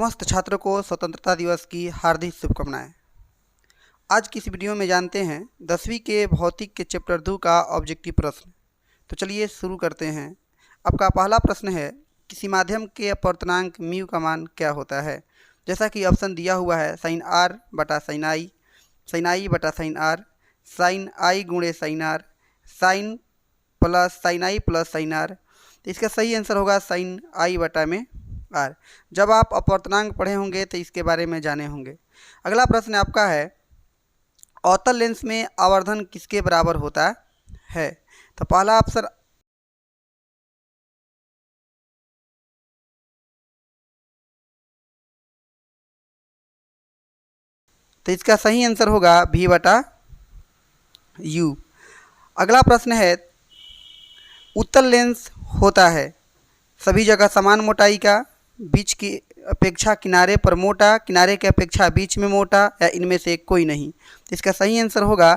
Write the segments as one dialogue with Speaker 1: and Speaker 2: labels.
Speaker 1: समस्त छात्रों को स्वतंत्रता दिवस की हार्दिक शुभकामनाएं। आज की इस वीडियो में जानते हैं 10वीं के भौतिक के चैप्टर 2 का ऑब्जेक्टिव प्रश्न। तो चलिए शुरू करते हैं। आपका पहला प्रश्न है, किसी माध्यम के अपवर्तनांक म्यू का मान क्या होता है। जैसा कि ऑप्शन दिया हुआ है साइन आर बटा साइन आई बटा साइन आर, साइन आई गुणे sine R, sine plus sine I plus sine R. तो इसका सही आंसर होगा साइन आई बटा में आर। जब आप अपवर्तनांक पढ़े होंगे तो इसके बारे में जाने होंगे। अगला प्रश्न आपका है, अवतल लेंस में आवर्धन किसके बराबर होता है। तो पहला ऑप्शन तो इसका सही आंसर होगा v बटा यू। अगला प्रश्न है, उत्तल लेंस होता है सभी जगह समान मोटाई का, बीच की अपेक्षा किनारे पर मोटा, किनारे की अपेक्षा बीच में मोटा, या इनमें से कोई नहीं। तो इसका सही आंसर होगा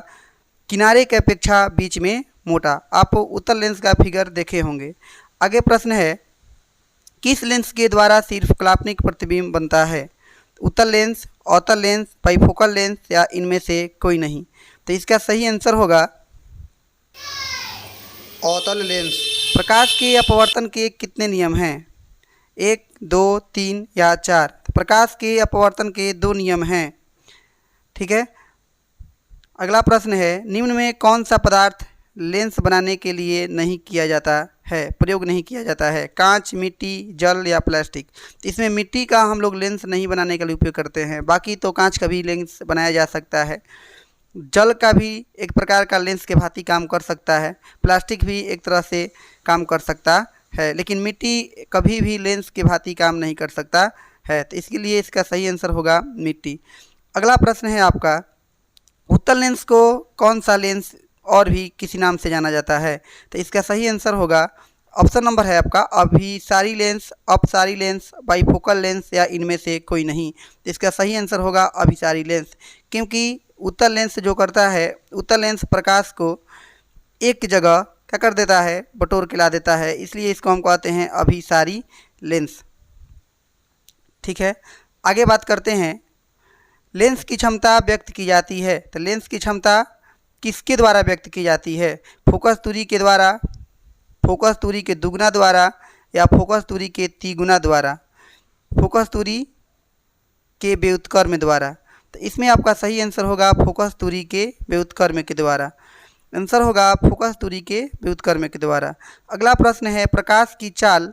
Speaker 1: किनारे की अपेक्षा बीच में मोटा। आप उत्तल लेंस का फिगर देखे होंगे। आगे प्रश्न है, किस लेंस के द्वारा सिर्फ काल्पनिक प्रतिबिंब बनता है। उत्तल लेंस, अवतल लेंस, बाइफोकल लेंस, या इनमें से कोई नहीं। तो इसका सही आंसर होगा अवतल लेंस। प्रकाश के अपवर्तन के कितने नियम हैं। 1, 2, 3 या 4। तो प्रकाश के अपवर्तन के 2 नियम हैं। ठीक है। अगला प्रश्न है, निम्न में कौन सा पदार्थ लेंस बनाने के लिए नहीं किया जाता है, प्रयोग नहीं किया जाता है। कांच, मिट्टी, जल या प्लास्टिक। तो इसमें मिट्टी का हम लोग लेंस नहीं बनाने के लिए उपयोग करते हैं। बाकी तो कांच का भी लेंस बनाया जा सकता है, जल का भी एक प्रकार का लेंस के भांति काम कर सकता है, प्लास्टिक भी एक तरह से काम कर सकता है, लेकिन मिट्टी कभी भी लेंस के भांति काम नहीं कर सकता है। तो इसके लिए इसका सही आंसर होगा मिट्टी। अगला प्रश्न है आपका, उत्तल लेंस को कौन सा लेंस और भी किसी नाम से जाना जाता है। तो इसका सही आंसर होगा ऑप्शन नंबर है आपका अभिसारी लेंस, अपसारी लेंस, बाइफोकल लेंस, या इनमें से कोई नहीं। तो इसका सही आंसर होगा अभिसारी लेंस, क्योंकि उत्तल लेंस जो करता है, उत्तल लेंस प्रकाश को एक जगह क्या कर देता है, बटोर के ला देता है, इसलिए इसको हम कहते हैं अभिसारी लेंस। ठीक है। आगे बात करते हैं, लेंस की क्षमता व्यक्त की जाती है। तो लेंस की क्षमता किसके द्वारा व्यक्त की जाती है। फोकस दूरी के द्वारा, फोकस दूरी के दुगुना द्वारा, या फोकस दूरी के तिगुना द्वारा, फोकस दूरी के व्युत्क्रम द्वारा। तो इसमें आपका सही आंसर होगा फोकस दूरी के व्युत्क्रम के द्वारा। आंसर होगा फोकस दूरी के व्युत्क्रम के द्वारा। अगला प्रश्न है, प्रकाश की चाल,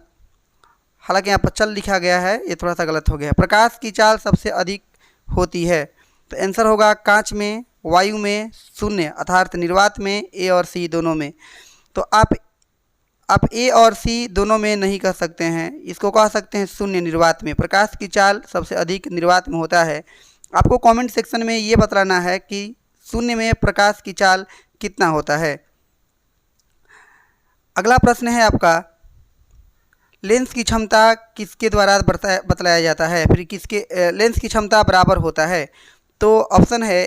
Speaker 1: हालांकि यहाँ पर चल लिखा गया है, ये थोड़ा सा गलत हो गया। प्रकाश की चाल सबसे अधिक होती है। तो आंसर होगा कांच में, वायु में, शून्य अर्थात निर्वात में, ए और सी दोनों में। तो आप ए और सी दोनों में नहीं कह सकते हैं, इसको कह सकते हैं शून्य निर्वात में। प्रकाश की चाल सबसे अधिक निर्वात में होता है। आपको कमेंट सेक्शन में ये बतलाना है कि शून्य में प्रकाश की चाल कितना होता है। अगला प्रश्न है आपका, लेंस की क्षमता किसके द्वारा बतलाया जाता है, फिर किसके लेंस की क्षमता बराबर होता है। तो ऑप्शन है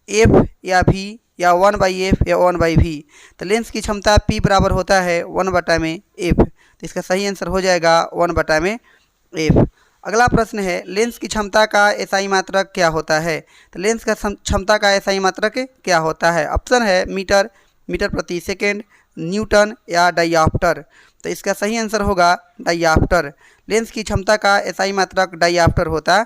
Speaker 1: एफ या भी, या 1/f या 1/v। तो लेंस की क्षमता p बराबर होता है 1/f। तो इसका सही आंसर हो जाएगा 1/f। अगला प्रश्न है, लेंस की क्षमता का एसआई मात्रक क्या होता है। तो लेंस का क्षमता का एसआई मात्रक क्या होता है। ऑप्शन है मीटर, मीटर प्रति सेकेंड, न्यूटन, या डाइऑप्टर। तो इसका सही आंसर होगा डाइऑप्टर। लेंस की क्षमता का एसआई मात्रक डाइऑप्टर होता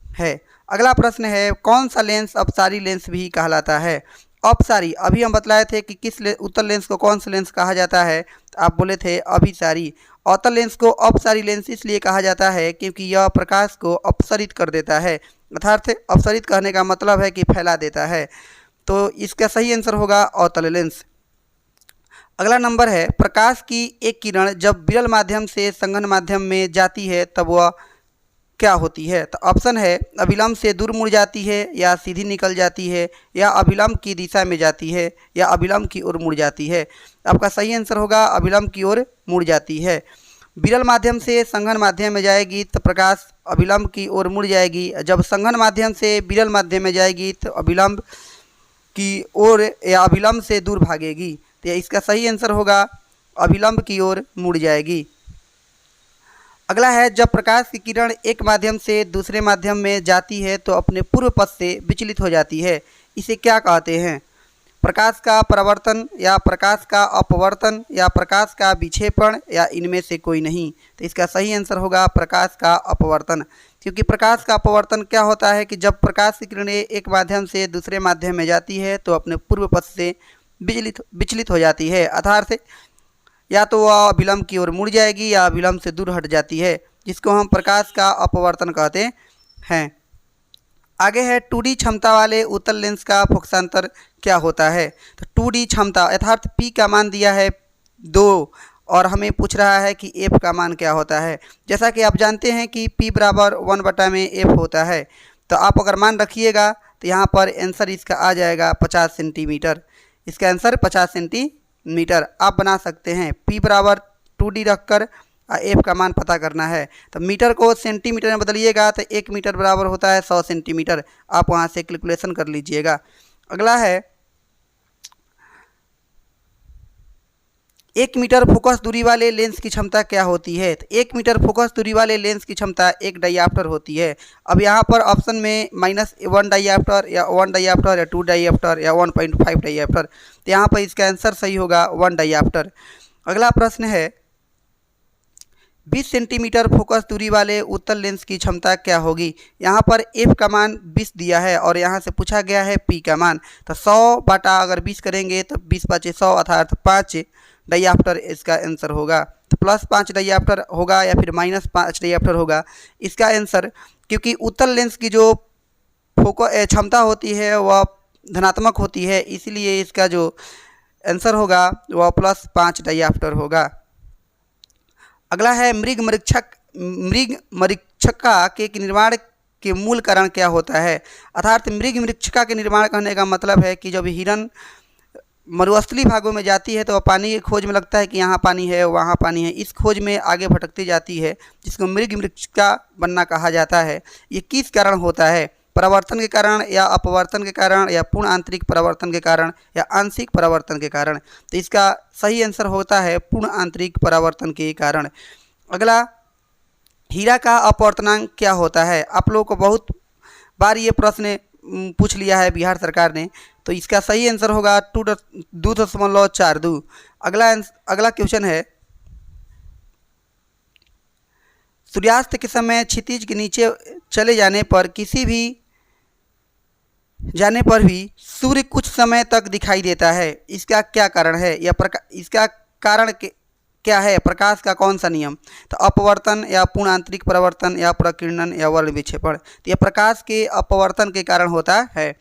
Speaker 1: है। अगला प्रश्न है, कौन सा लेंस अपसारी लेंस भी कहलाता है। अपसारी, अभी हम बतलाए थे कि किस उत्तल लेंस को कौन सा लेंस कहा जाता है, तो आप बोले थे अभिसारी। अवतल लेंस को अपसारी लेंस इसलिए कहा जाता है क्योंकि यह प्रकाश को अपसरित कर देता है, अर्थात अपसरित कहने का मतलब है कि फैला देता है। तो इसका सही आंसर होगा अवतल लेंस। अगला नंबर है, प्रकाश की एक किरण जब विरल माध्यम से संघन माध्यम में जाती है तब वह क्या होती है। तो ऑप्शन है अभिलंब से दूर मुड़ जाती है, या सीधी निकल जाती है, या अभिलंब की दिशा में जाती है, या अभिलंब की ओर मुड़ जाती है। आपका सही आंसर होगा अभिलंब की ओर मुड़ जाती है। विरल माध्यम से संघन माध्यम में जाएगी तो प्रकाश अभिलंब की ओर मुड़ जाएगी, जब संघन माध्यम से विरल माध्यम में जाएगी तो अभिलंब की ओर या अभिलंब से दूर भागेगी। तो इसका सही आंसर होगा अभिलंब की ओर मुड़ जाएगी। अगला है, जब प्रकाश की किरण एक माध्यम से दूसरे माध्यम में जाती है तो अपने पूर्व पथ से विचलित हो जाती है, इसे क्या कहते हैं? प्रकाश का परावर्तन या प्रकाश का अपवर्तन या प्रकाश का विक्षेपण या इनमें से कोई नहीं। तो इसका सही आंसर होगा प्रकाश का अपवर्तन, क्योंकि प्रकाश का अपवर्तन क्या होता है कि जब प्रकाश की किरणें एक माध्यम से दूसरे माध्यम में जाती है तो अपने पूर्व पथ से विचलित हो जाती है, अर्थात या तो वह विलंब की ओर मुड़ जाएगी या विलंब से दूर हट जाती है, जिसको हम प्रकाश का अपवर्तन कहते हैं। आगे है, 2D क्षमता वाले उत्तल लेंस का फोकसांतर क्या होता है? तो 2D क्षमता अर्थात P का मान दिया है 2 और हमें पूछ रहा है कि F का मान क्या होता है। जैसा कि आप जानते हैं कि P बराबर 1/F होता है, तो आप अगर मान रखिएगा तो यहाँ पर आंसर इसका आ जाएगा 50 सेंटीमीटर। इसका आंसर 50 सेंटीमीटर आप बना सकते हैं। P बराबर 2D रखकर एफ का मान पता करना है, तो मीटर को सेंटीमीटर में बदलिएगा तो 1 मीटर बराबर होता है 100 सेंटीमीटर। आप वहाँ से कैलकुलेशन कर लीजिएगा। अगला है, 1 मीटर फोकस दूरी वाले लेंस की क्षमता क्या होती है? तो 1 मीटर फोकस दूरी वाले लेंस की क्षमता 1 डाइऑप्टर होती है। अब यहाँ पर ऑप्शन में -1 डाइऑप्टर या 1 डाइऑप्टर या 2 डाइऑप्टर या 1.5 डाइऑप्टर, तो यहाँ पर इसका आंसर सही होगा 1 डाइऑप्टर। अगला प्रश्न है, 20 सेंटीमीटर फोकस दूरी वाले उत्तल लेंस की क्षमता क्या होगी? यहाँ पर एफ का मान 20 दिया है और यहाँ से पूछा गया है पी का मान, तो 100 बटा अगर 20 करेंगे तो 20 × 100 अर्थात 5 डाइऑप्टर इसका आंसर होगा। तो +5 डाइऑप्टर होगा या फिर -5 डाइऑप्टर होगा इसका आंसर, क्योंकि उत्तल लेंस की जो फोकस क्षमता होती है वह धनात्मक होती है, इसलिए इसका जो आंसर होगा वह +5 डाइऑप्टर होगा। अगला है, मृग मरीक्षका के निर्माण के मूल कारण क्या होता है? अर्थात मृग मरीक्षका के निर्माण करने का मतलब है कि जब हिरन मरुस्थलीय भागों में जाती है तो वह पानी की खोज में लगता है कि यहाँ पानी है वहाँ पानी है, इस खोज में आगे भटकती जाती है, जिसको मृग मरीक्षका बनना कहा जाता है। ये किस कारण होता है? परावर्तन के कारण या अपवर्तन के कारण या पूर्ण आंतरिक परावर्तन के कारण या आंशिक परावर्तन के कारण? तो इसका सही आंसर होता है पूर्ण आंतरिक परावर्तन के कारण। अगला, हीरा का अपवर्तनांक क्या होता है? आप लोगों को बहुत बार ये प्रश्न पूछ लिया है बिहार सरकार ने, तो इसका सही आंसर होगा 2.42। अगला क्वेश्चन है, सूर्यास्त के समय क्षितिज के नीचे चले जाने पर भी सूर्य कुछ समय तक दिखाई देता है, इसका क्या कारण है? या इसका कारण क्या है? प्रकाश का कौन सा नियम? तो अपवर्तन या पूर्ण आंतरिक परावर्तन या प्रकीर्णन या वर्ण विक्षेपण? तो यह प्रकाश के अपवर्तन के कारण होता है।